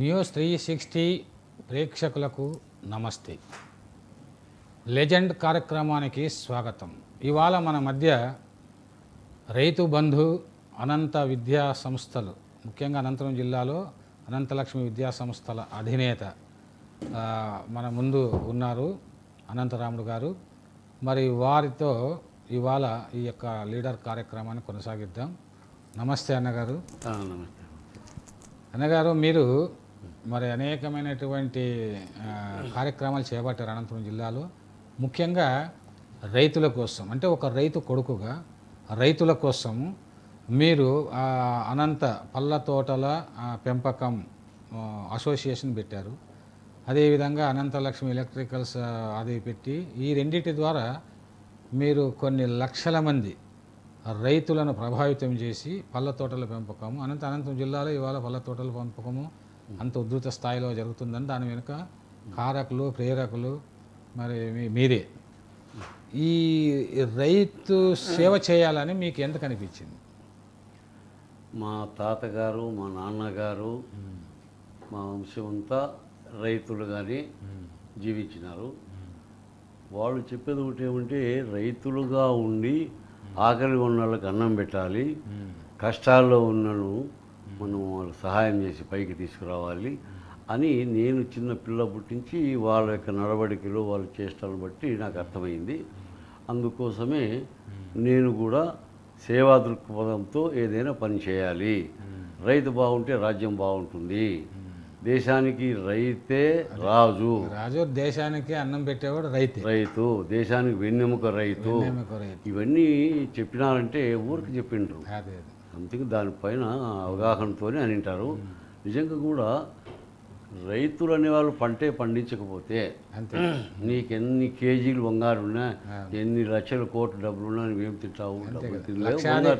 News 360 ప్రేక్షకులకు నమస్తే. Legend కార్యక్రమానికి స్వాగతం. ఇవాళ మన మధ్య రైతు బంధు అనంత విద్యా సంస్థలు, ముఖ్యంగా అనంతపురం జిల్లాలో అనంతలక్ష్మి విద్యా సంస్థల అధినేత మన ముందు ఉన్నారు అనంతరాముడు గారు. మరి వారితో ఇవాళ ఈ యొక్క లీడర్ కార్యక్రమాన్ని కొనసాగిద్దాం. నమస్తే అన్నగారు. నమస్తే అన్నగారు, మీరు మరి అనేకమైనటువంటి కార్యక్రమాలు చేపట్టారు అనంతపురం జిల్లాలో. ముఖ్యంగా రైతుల కోసం, అంటే ఒక రైతు కొడుకుగా రైతుల కోసం మీరు అనంత పళ్ళ తోటల పెంపకం అసోసియేషన్ పెట్టారు. అదేవిధంగా అనంతలక్ష్మి ఎలక్ట్రికల్స్ అది పెట్టి, ఈ రెండింటి ద్వారా మీరు కొన్ని లక్షల మంది రైతులను ప్రభావితం చేసి పళ్ళ తోటల పెంపకము అనంతపురం జిల్లాలో ఇవాళ పళ్ళ తోటల పెంపకము అంత ఉధృత స్థాయిలో జరుగుతుందని దాని వెనుక కారకులు, ప్రేరకులు మరి మీరే. ఈ రైతు సేవ చేయాలని మీకు ఎందుకు అనిపించింది? మా తాతగారు, మా నాన్నగారు, మా వంశం అంతా రైతులుగానే జీవించినారు. వాళ్ళు చెప్పేది ఒకటి ఏమంటే, రైతులుగా ఉండి ఆకలి ఉన్న వాళ్ళకి అన్నం పెట్టాలి, కష్టాల్లో ఉన్నను మనం వాళ్ళు సహాయం చేసి పైకి తీసుకురావాలి అని నేను చిన్న పిల్ల పుట్టించి వాళ్ళ యొక్క నడవడికలు, వాళ్ళ చేష్టలను బట్టి నాకు అర్థమైంది. అందుకోసమే నేను కూడా సేవా దృక్పథంతో ఏదైనా పని చేయాలి. రైతు బాగుంటే రాజ్యం బాగుంటుంది. దేశానికి రైతే రాజు. దేశానికి అన్నం పెట్టేవాడు రైతు, దేశానికి వెన్నెముక రైతు. ఇవన్నీ చెప్పినారంటే ఊరికి చెప్పిండ్రు, అందుకే దానిపైన అవగాహనతోనే అని అంటారు. నిజంగా కూడా రైతులు అనేవాళ్ళు పంటే పండించకపోతే నీకెన్ని కేజీలు బంగారు ఉన్నా, ఎన్ని లక్షల కోట్ల డబ్బులు ఉన్నా నువ్వేం తింటావు?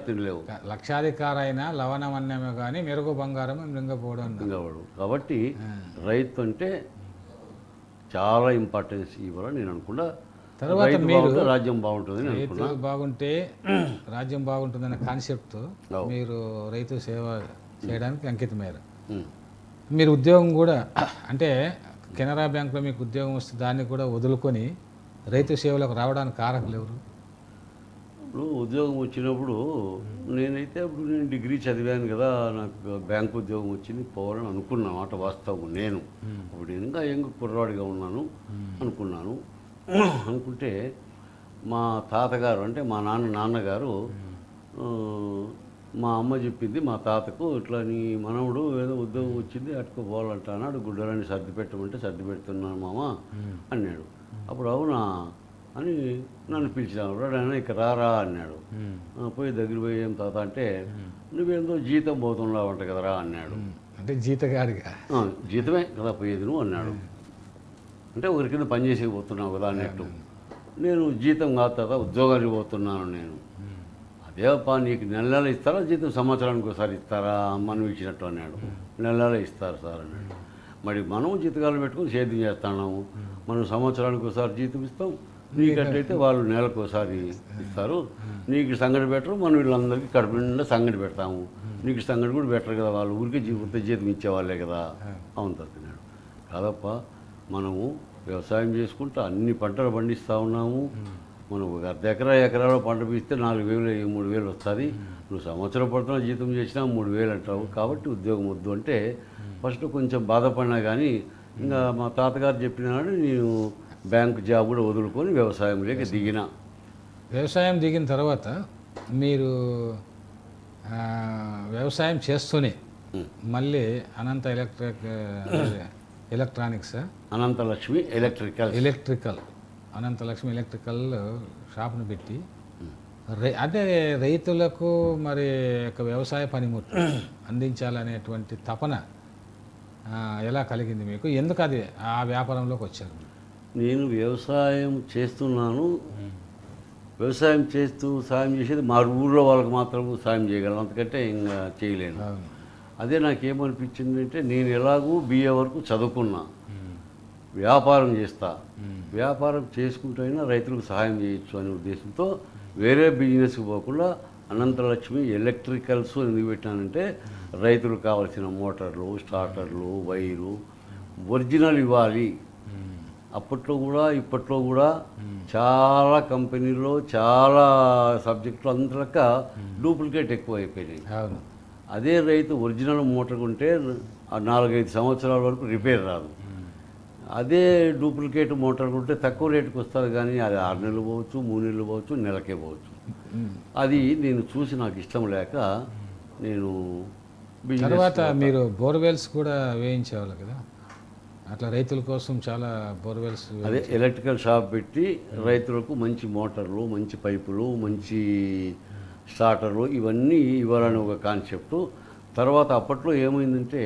తినలేవు. లక్షాధికారైనా లవణమన్నమే కానీ మెరుగు బంగారం మింగపోవడం. కాబట్టి రైతు అంటే చాలా ఇంపార్టెన్స్ ఇవ్వాలని నేను అనుకున్నా. తర్వాత మీరు రాజ్యం బాగుంటుంది, రైతు బాగుంటే రాజ్యం బాగుంటుందనే కాన్సెప్ట్ మీరు రైతు సేవ చేయడానికి అంకితమయ్యారు. మీరు ఉద్యోగం కూడా, అంటే కెనరా బ్యాంకులో మీకు ఉద్యోగం వస్తే దాన్ని కూడా వదులుకొని రైతు సేవలకు రావడానికి కారకులు ఎవరు? ఇప్పుడు ఉద్యోగం వచ్చినప్పుడు నేనైతే అప్పుడు నేను డిగ్రీ చదివాను కదా, నాకు బ్యాంకు ఉద్యోగం వచ్చింది, పోవాలని అనుకున్నా మాట వాస్తవం. నేను అప్పుడు ఇంకా కుర్రవాడిగా ఉన్నాను అనుకున్నాను. అనుకుంటే మా తాతగారు, అంటే మా నాన్నగారు, మా అమ్మ చెప్పింది మా తాతకు, ఇట్లా నీ మనవడు ఏదో ఉద్యోగం వచ్చింది అట్టుకోపోవాలంట అన్నాడు, గుడ్డలని సర్ది పెట్టమంటే సర్ది పెడుతున్నాను మామ అన్నాడు. అప్పుడు అవునా అని నన్ను పిలిచినాడు. రాడైనా ఇక రారా అన్నాడు. పోయి దగ్గర పోయి ఏం తాత అంటే, నువ్వేందో జీతం పోతున్నావంట కదరా అన్నాడు. అంటే జీతగాడిగా? జీతమే కదా పోయేది నువ్వు అన్నాడు. అంటే ఒకరి కింద పనిచేసి పోతున్నావు కదా అన్నట్టు. నేను జీతం కాదు తాత, ఉద్యోగానికి పోతున్నాను నేను. అదేపా నీకు నెల ఇస్తారా జీతం సంవత్సరానికి ఒకసారి ఇస్తారా మనం ఇచ్చినట్టు అన్నాడు. నెల ఇస్తారు సార్ అన్నాడు. మరి మనం జీతకాలు పెట్టుకుని సేద్యం చేస్తున్నాము, మనం సంవత్సరానికి ఒకసారి జీతం ఇస్తాం, నీకంటైతే వాళ్ళు నెలకు ఒకసారి ఇస్తారు. నీకు సంగటి పెట్టరు, మనం వీళ్ళందరికీ కడుపు నిండా సంగటి పెడతాము, నీకు సంగటి కూడా పెట్టరు కదా, వాళ్ళు ఊరికే జీతం ఇచ్చేవాళ్ళే కదా. అవును తగ్గినాడు. కాదప్ప, మనము వ్యవసాయం చేసుకుంటూ అన్ని పంటలు పండిస్తూ ఉన్నాము. మనం ఒక అర్ధ ఎకరాలో పంట పీస్తే 4,000 3,000 వస్తుంది. నువ్వు సంవత్సరం పడుతున్నా జీతం చేసినా 3,000 అంటావు. కాబట్టి ఉద్యోగం వద్దు అంటే ఫస్ట్ కొంచెం బాధపడినా కానీ ఇంకా మా తాతగారు చెప్పినాడు, నేను బ్యాంకు జాబ్ కూడా వదులుకొని వ్యవసాయంలోకి దిగిన. వ్యవసాయం దిగిన తర్వాత మీరు వ్యవసాయం చేస్తూనే మళ్ళీ Anantha electronics Ananthalakshmi electrical Ananthalakshmi electrical షాప్ను పెట్టి అదే రైతులకు మరి యొక్క వ్యవసాయ పనిముట్లు అందించాలనేటువంటి తపన ఎలా కలిగింది మీకు? ఎందుకు అది ఆ వ్యాపారంలోకి వచ్చారు? నేను వ్యవసాయం చేస్తున్నాను, వ్యవసాయం చేస్తూ సాయం చేసేది మా ఊళ్ళో వాళ్ళకి మాత్రం సాయం చేయగలను, అంతకంటే ఇంకా చేయలేను. అదే నాకేమనిపించింది అంటే, నేను ఎలాగూ BA వరకు చదువుకున్నా, వ్యాపారం చేస్తా, వ్యాపారం చేసుకుంటూ అయినా రైతులకు సహాయం చేయొచ్చు అనే ఉద్దేశంతో వేరే బిజినెస్కి పోకుండా అనంతలక్ష్మి ఎలక్ట్రికల్స్ ఎందుకు పెట్టానంటే రైతులకు కావాల్సిన మోటార్లు, స్టార్టర్లు, వైరు ఒరిజినల్ ఇవ్వాలి. అప్పట్లో కూడా ఇప్పట్లో కూడా చాలా కంపెనీల్లో చాలా సబ్జెక్టులు అందరక డూప్లికేట్ ఎక్కువ అయిపోయినాయి. అవును. అదే రైతు ఒరిజినల్ మోటార్ ఉంటే 4-5 సంవత్సరాల వరకు రిపేర్ రాదు. అదే డూప్లికేట్ మోటార్ ఉంటే తక్కువ రేటుకి వస్తుంది, కానీ అది 6 నెలలు పోవచ్చు, 3 నెలలు పోవచ్చు, నెలకే పోవచ్చు. అది నేను చూసి నాకు ఇష్టం లేక నేను తర్వాత మీరు బోర్వెల్స్ కూడా వేయించేవాళ్ళు కదా, అట్లా రైతుల కోసం చాలా బోర్వెల్స్. అదే ఎలక్ట్రికల్ షాప్ పెట్టి రైతులకు మంచి మోటార్లు, మంచి పైపులు, మంచి స్టార్టర్లు ఇవన్నీ ఇవ్వాలని ఒక కాన్సెప్టు. తర్వాత అప్పట్లో ఏమైందంటే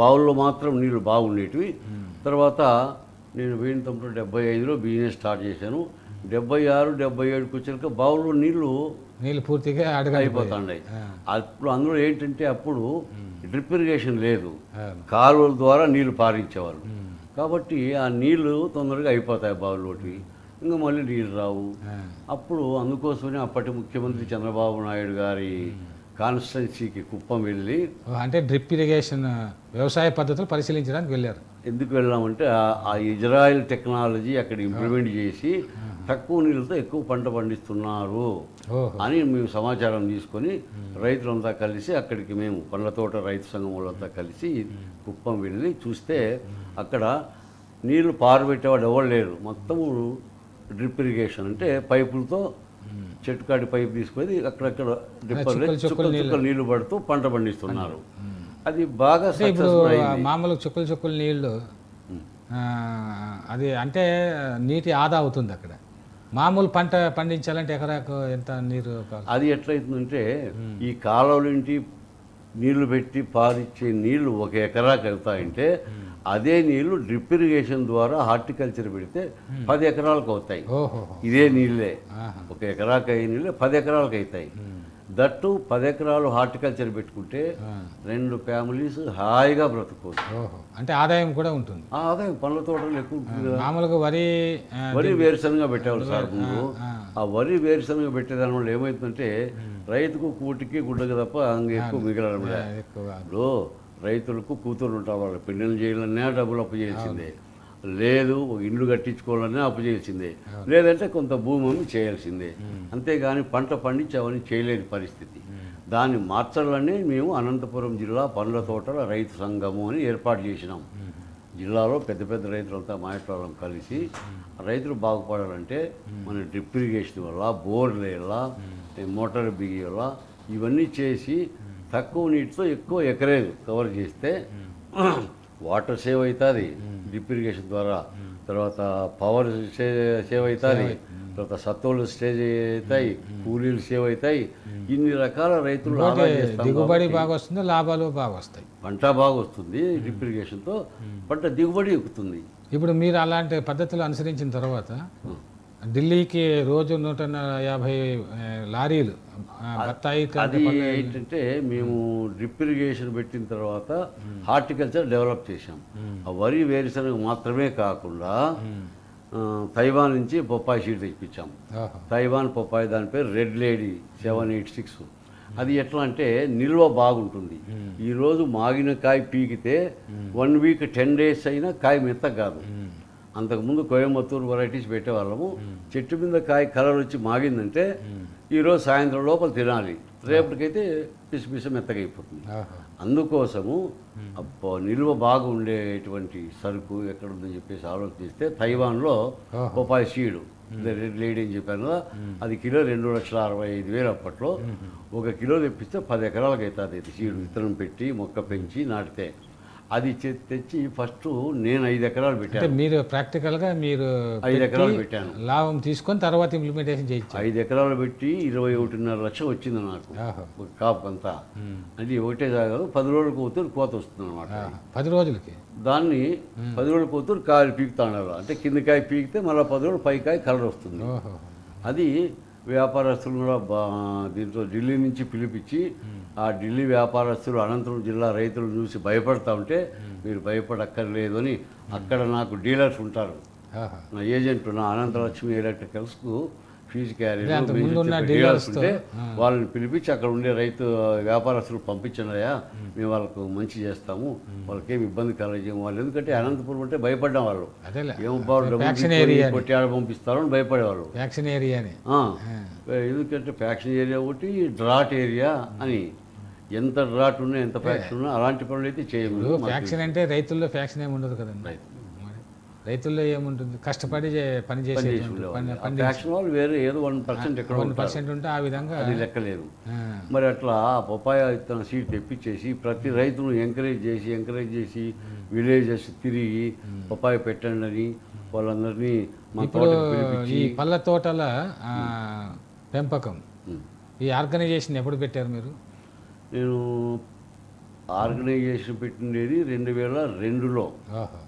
బావుల్లో మాత్రం నీళ్ళు బాగుండేటివి. తర్వాత నేను 1975లో బిజినెస్ స్టార్ట్ చేశాను. 76, 77కి వచ్చాక బావుల్లో నీళ్ళు పూర్తిగా అయిపోతున్నాయి. అప్పుడు అందులో ఏంటంటే అప్పుడు డ్రిప్ ఇరిగేషన్ లేదు, కాలువల ద్వారా నీళ్లు పారించేవాళ్ళు. కాబట్టి ఆ నీళ్లు తొందరగా అయిపోతాయి బావుల్లోటి, ఇంకా మళ్ళీ నీళ్ళు రావు. అప్పుడు అందుకోసమే అప్పటి ముఖ్యమంత్రి చంద్రబాబు నాయుడు గారి కాన్స్టిట్యున్సీకి కుప్పం వెళ్ళి, అంటే డ్రిప్ ఇరిగేషన్ వ్యవసాయ పద్ధతులు పరిశీలించడానికి వెళ్ళారు. ఎందుకు వెళ్ళామంటే ఆ ఇజ్రాయెల్ టెక్నాలజీ అక్కడ ఇంప్లిమెంట్ చేసి తక్కువ నీళ్ళతో ఎక్కువ పంట పండిస్తున్నారు అని మేము సమాచారం తీసుకొని రైతులంతా కలిసి అక్కడికి మేము పండ్ల తోట రైతు సంఘం వాళ్ళంతా కలిసి కుప్పం వెళ్ళి చూస్తే అక్కడ నీళ్లు పారుబెట్టేవాడు ఎవరు లేరు. మొత్తము డ్రిప్ ఇరిగేషన్ అంటే పైపులతో చెట్టుకాడి పైపు తీసుకొని అక్కడక్కడ చుక్కలు నీళ్లు పడుతూ పంట పండిస్తున్నారు. అది బాగా మామూలు చుక్కలు నీళ్లు, అది అంటే నీటి ఆదా అవుతుంది అక్కడ. మామూలు పంట పండించాలంటే ఎకరాకు ఎంత నీరు? అది ఎట్లయితుందంటే ఈ కాలువలింటి నీళ్లు పెట్టి పారిచ్చే నీళ్లు 1 ఎకరాకు వెళ్తాయంటే అదే నీళ్లు డ్రిప్ ఇరిగేషన్ ద్వారా హార్టికల్చర్ పెడితే 10 ఎకరాలకు అవుతాయి. ఇదే నీళ్ళే 1 ఎకరాకు అయ్యే నీళ్ళే 10 ఎకరాలకు అవుతాయి. దట్టు 10 ఎకరాలు హార్టికల్చర్ పెట్టుకుంటే 2 ఫ్యామిలీస్ హాయిగా బ్రతుకోవచ్చు. అంటే ఆదాయం కూడా ఉంటుంది. ఆదాయం పండ్ల తోటలు ఎక్కువ ఉంటుంది కదా. మామూలుగా వరి వేరుశనగ పెట్టేవాళ్ళు సార్ ముందు. ఆ వరి వేరుశనగ పెట్టేదాని వల్ల ఏమవుతుందంటే రైతుకు కూటికి గుడ్డకు తప్ప అంగ ఎక్కువ మిగలడం లేదు. ఇప్పుడు రైతులకు కూతురు ఉంటారు, వాళ్ళు పెళ్ళిళ్ళు చేయాలన్నా డబ్బులు అప్పు చేయాల్సిందే, లేదు ఒక ఇల్లు కట్టించుకోవాలన్నా అప్పు చేయాల్సిందే, లేదంటే కొంత భూమి చేయాల్సిందే. అంతేగాని పంట పండించి అవన్నీ చేయలేని పరిస్థితి. దాన్ని మార్చాలని మేము అనంతపురం జిల్లా పండ్ల తోటల రైతు సంఘము అని ఏర్పాటు చేసినాం. జిల్లాలో పెద్ద పెద్ద రైతులంతా మాట్లాడడం కలిసి రైతులు బాగుపడాలంటే మన డ్రిప్ ఇరిగేషన్ వల్ల, బోర్లు వల్ల, మోటార్ బిగి వల్ల ఇవన్నీ చేసి తక్కువ నీటితో ఎక్కువ ఎకరేజ్ కవర్ చేస్తే వాటర్ సేవ్ అవుతుంది డ్రిప్ ఇరిగేషన్ ద్వారా, తర్వాత పవర్ సేవ్ అవుతుంది, తర్వాత సత్తువులు స్టేజ్ అవుతాయి, కూలీలు సేవ్ అవుతాయి. ఇన్ని రకాల రైతులు దిగుబడి బాగా వస్తుంది, లాభాలు బాగా వస్తాయి, పంట బాగా వస్తుంది. డ్రిప్ ఇరిగేషన్తో పంట దిగుబడి ఎక్కుతుంది. ఇప్పుడు మీరు అలాంటి పద్ధతులు అనుసరించిన తర్వాత ఢిల్లీకి రోజు 150 లారీలు బత్తాయి. అది ఏంటంటే మేము డ్రిప్ ఇరిగేషన్ పెట్టిన తర్వాత హార్టికల్చర్ డెవలప్ చేసాం. ఆ వరి వేరుశనగ మాత్రమే కాకుండా తైవాన్ నుంచి బొప్పాయి సీడ్ తెప్పించాం. తైవాన్ బొప్పాయి, దాని పేరు రెడ్ లేడీ 786. అది ఎట్లా అంటే నిల్వ బాగుంటుంది. ఈరోజు మాగిన కాయ పీకితే 1 వీక్ 10 డేస్ అయినా కాయ మెత్త కాదు. అంతకుముందు కోయంబత్తూరు వెరైటీస్ పెట్టేవాళ్ళము. చెట్టు మీద కాయ కలర్ వచ్చి మాగిందంటే ఈరోజు సాయంత్రం లోపల తినాలి, రేపటికైతే పిసిపిస మెత్తగా అయిపోతుంది. అందుకోసము నిల్వ బాగా ఉండేటువంటి సరుకు ఎక్కడుందని చెప్పేసి ఆలోచిస్తే తైవాన్లో బొప్పాయి సీడు రెడ్ లేడీ అని చెప్పాను కదా, అది కిలో 2,65,000 అప్పట్లో. 1 కిలో తెప్పిస్తే 10 ఎకరాలకు అవుతుంది. సీడు విత్తనం పెట్టి మొక్క పెంచి నాటితే అది తెచ్చి ఫస్ట్ నేను 5 ఎకరాలు పెట్టాను. మీరు ప్రాక్టికల్గా మీరు 5 ఎకరాలు పెట్టాను, లాభం తీసుకొని తర్వాత ఇంప్లిమెంటేషన్ చేయించాను. 5 ఎకరాలు పెట్టి 21.5 లక్షలు వచ్చింది నాకు కాపు అంతా. అది ఒకటే జాగా 10 రోజుల కూతురు కోత వస్తుంది అనమాట. 10 రోజులకి దాన్ని 10 రోజుల కూతురు కాయలు పీకుతాను. అంటే కింద కాయ పీకితే మళ్ళీ 10 రోజులు పై కాయ కలర్ వస్తుంది. అది వ్యాపారస్తులు కూడా దీంట్లో ఢిల్లీ నుంచి పిలిపించి ఆ ఢిల్లీ వ్యాపారస్తులు అనంతపురం జిల్లా రైతులను చూసి భయపడతా ఉంటే మీరు భయపడక్కర్లేదు అని అక్కడ నాకు డీలర్స్ ఉంటారు. నా ఏజెంట్ నా అనంతలక్ష్మి ఎలక్ట్రికల్స్కు ఫీజు అదే క్యారియర్ అంతకు మేజర్ ముందు ఉన్న చెప్పే డీలర్స్ డీలర్స్ ఉంటే వాళ్ళని పిలిపించి అక్కడ ఉండే రైతు వ్యాపారస్తులు పంపించినాయా మేము వాళ్ళకు మంచి చేస్తాము, వాళ్ళకేం ఇబ్బంది కలగజేయము వాళ్ళు. ఎందుకంటే అనంతపురం అంటే భయపడ్డాం వాళ్ళు, అదేలే ఏం బాబు డబ్బులు ఫ్యాక్షన్ తీసుకొని ఏరియా కొట్టి ఆడ పంపిస్తారు అని భయపడేవాళ్ళు. వ్యాక్సిన్ ఏరియా అని ఎందుకంటే ఫ్యాక్షన్ ఏరియా ఒకటి డ్రాట్ ఏరియా అని, ఎంత డ్రాట్ ఉన్నా ఎంత ఫ్యాక్షన్ ఉన్నా అలాంటి పనులు అయితే చేయము. ఫ్యాక్షన్ అంటే రైతుల్లో ఫ్యాక్షన్ ఏమి ఉండదు కదండి. మరి రైతుల్లో ఏముంటుంది, కష్టపడి పని చేసే ఫ్యాక్షన్ వాళ్ళు వేరే ఏదో 1% ఎక్కడ 1% ఉంటే ఆ విధంగా అది లెక్కలేదు. మరి అట్లా పపాయ విత్తన సీడ్ తెప్పించేసి ప్రతి రైతును ఎంకరేజ్ చేసి విలేజెస్ తిరిగి పపాయ పెట్టండి అని వాళ్ళందరినీ మా ఇప్పుడు తోటకు పిలిపించి ఈ పళ్ళ తోటల పెంపకం ఈ ఆర్గనైజేషన్ ఎప్పుడు పెట్టారు మీరు? నేను ఆర్గనైజేషన్ పెట్టిండేది 2002లో. ఓహో,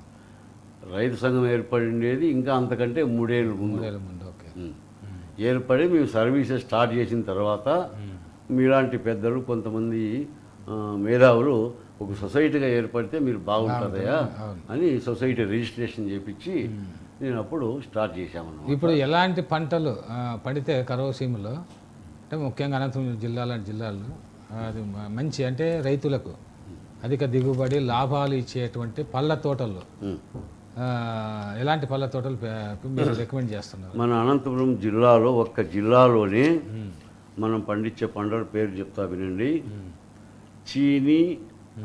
రైతు సంఘం ఏర్పడిండేది ఇంకా అంతకంటే 3 ఏళ్ళ ముందు. 3 ఏళ్ళ ముందు. ఓకే. ఏర్పడి మేము సర్వీసెస్ స్టార్ట్ చేసిన తర్వాత మీలాంటి పెద్దలు కొంతమంది మేధావులు ఒక సొసైటీగా ఏర్పడితే మీరు బాగుంటుందయా అని సొసైటీ రిజిస్ట్రేషన్ చేపించి నేను అప్పుడు స్టార్ట్ చేశామన్నమాట. ఇప్పుడు ఎలాంటి పంటలు పడితే కరువు సీమలో, అంటే ముఖ్యంగా అనంతపురం జిల్లా లాంటి జిల్లాల్లో అది మంచి అంటే రైతులకు అధిక దిగుబడి లాభాలు ఇచ్చేటువంటి పళ్ళ తోటలు, ఎలాంటి పళ్ళ తోటలు మీరు రికమెండ్ చేస్తున్నారు? మన అనంతపురం జిల్లాలో ఒక్క జిల్లాలోనే మనం పండించే పంటల పేరు చెప్తా వినండి. చీని,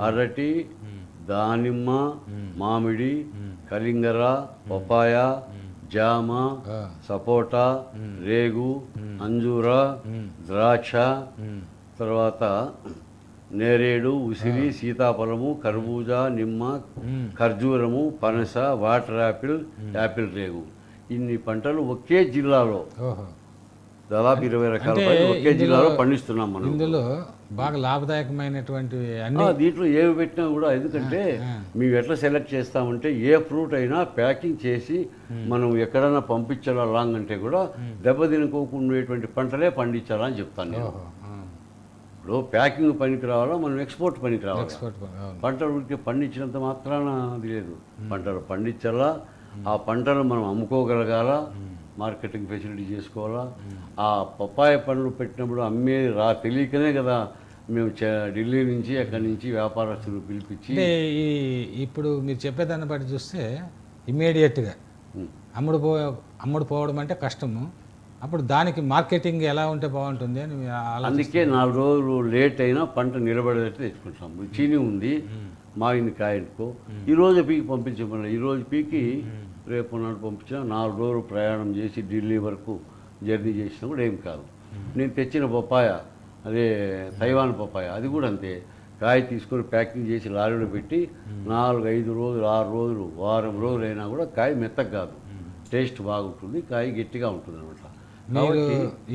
అరటి, దానిమ్మ, మామిడి, కలింగర, పపాయ, జామ, సపోటా, రేగు, అంజూర, ద్రాక్ష, తర్వాత నేరేడు, ఉసిరి, సీతాఫలము, కర్బూజా, నిమ్మ, ఖర్జూరము, పనస, వాటర్ యాపిల్ రేగు, ఇన్ని పంటలు ఒకే జిల్లాలో దాదాపు 20 రకాల పంటలు ఒకే జిల్లాలో పండిస్తున్నాం మనం. ఇందులో బాగా లాభదాయకమైనటువంటి అన్ని దీంట్లో ఏవి పెట్టినా కూడా, ఎందుకంటే మేము ఎట్లా సెలెక్ట్ చేస్తామంటే ఏ ఫ్రూట్ అయినా ప్యాకింగ్ చేసి మనం ఎక్కడైనా పంపించాలా లాంగ్ అంటే కూడా దెబ్బతినుకోకుండా పంటలే పండించాలా అని చెప్తాను నేను. ఇప్పుడు ప్యాకింగ్ పనికి రావాలా, మనం ఎక్స్పోర్ట్ పనికి రావాలి. పంటలు ఉడికి పండించినంత మాత్రాన అది లేదు, పంటలు పండించాలా, ఆ పంటలు మనం అమ్ముకోగలగాల, మార్కెటింగ్ ఫెసిలిటీ చేసుకోవాలా. ఆ పప్పాయ పండ్లు పెట్టినప్పుడు తెలియకనే కదా మేము ఢిల్లీ నుంచి అక్కడి నుంచి వ్యాపారస్తులు పిలిపించి. ఇప్పుడు మీరు చెప్పేదాన్ని బట్టి చూస్తే ఇమ్మీడియట్గా అమ్ముడు పోవడం అంటే కష్టము. అప్పుడు దానికి మార్కెటింగ్ ఎలా ఉంటే బాగుంటుంది అని అందుకే 4 రోజులు లేట్ అయినా పంట నిలబడేటట్టు తెచ్చుకుంటాం. చీని ఉంది, మాగిన కాయనుకో ఈరోజు పీకి పంపించమన్నా, ఈరోజు పీకి రేపు నాడు పంపించినా 4 రోజులు ప్రయాణం చేసి ఢిల్లీ వరకు జర్నీ చేసినా కూడా ఏం కాదు. నేను తెచ్చిన పప్పాయ, అదే తైవాన్ పప్పాయ, అది కూడా అంతే. కాయ తీసుకొని ప్యాకింగ్ చేసి లారీలో పెట్టి 4, 5 రోజులు, 6 రోజులు, వారం రోజులు అయినా కూడా కాయ మెత్తగా కాదు, టేస్ట్ బాగుంటుంది, కాయ గట్టిగా ఉంటుంది అనమాట. మీరు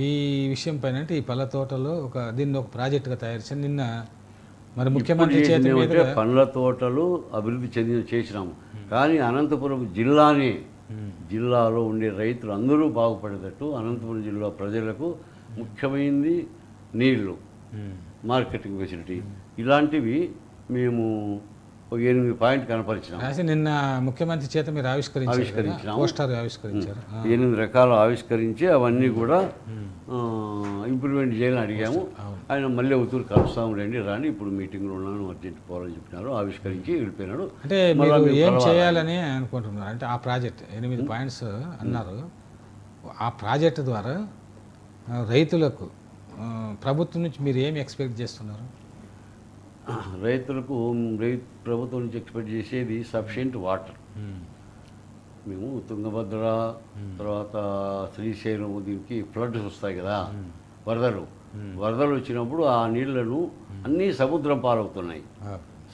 ఈ విషయం పైన అంటే ఈ పళ్ళ తోటలో దీన్ని ఒక ప్రాజెక్టుగా తయారు చేసి నిన్న మరి ముఖ్యమంత్రి చేతి మీదుగా పండ్ల తోటలు అభివృద్ధి చేసినాము. కానీ అనంతపురం జిల్లాలో ఉండే రైతులు అందరూ బాగుపడేటట్టు అనంతపురం జిల్లా ప్రజలకు ముఖ్యమైనది నీళ్లు, మార్కెటింగ్ ఫెసిలిటీ, ఇలాంటివి మేము 8 పాయింట్ కనపరిచినాం. నిన్న ముఖ్యమంత్రి చేత మీరు ఆవిష్కరించారు, 8 రకాలు ఆవిష్కరించి అవన్నీ కూడా ఇంప్లిమెంట్ చేయాలని అడిగాము. ఆయన మళ్ళీ అవుతూరు కలుస్తాము రండి, ఇప్పుడు మీటింగ్లో ఉన్నాను, అర్జెంట్ పోవాలని చెప్పినారు, ఆవిష్కరించి వెళ్ళిపోయినాడు. అంటే మీరు ఏం చేయాలని అనుకుంటున్నారు అంటే ఆ ప్రాజెక్ట్ 8 పాయింట్స్ అన్నారు. ఆ ప్రాజెక్ట్ ద్వారా రైతులకు ప్రభుత్వం నుంచి మీరు ఏమి ఎక్స్పెక్ట్ చేస్తున్నారు? రైతులకు ప్రభుత్వం నుంచి ఎక్స్పెక్ట్ చేసేది సఫిషియెంట్ వాటర్. మేము తుంగభద్ర, తర్వాత శ్రీశైలం, దీనికి ఫ్లడ్స్ వస్తాయి కదా, వరదలు వచ్చినప్పుడు ఆ నీళ్లను అన్నీ సముద్రం పాలవుతున్నాయి.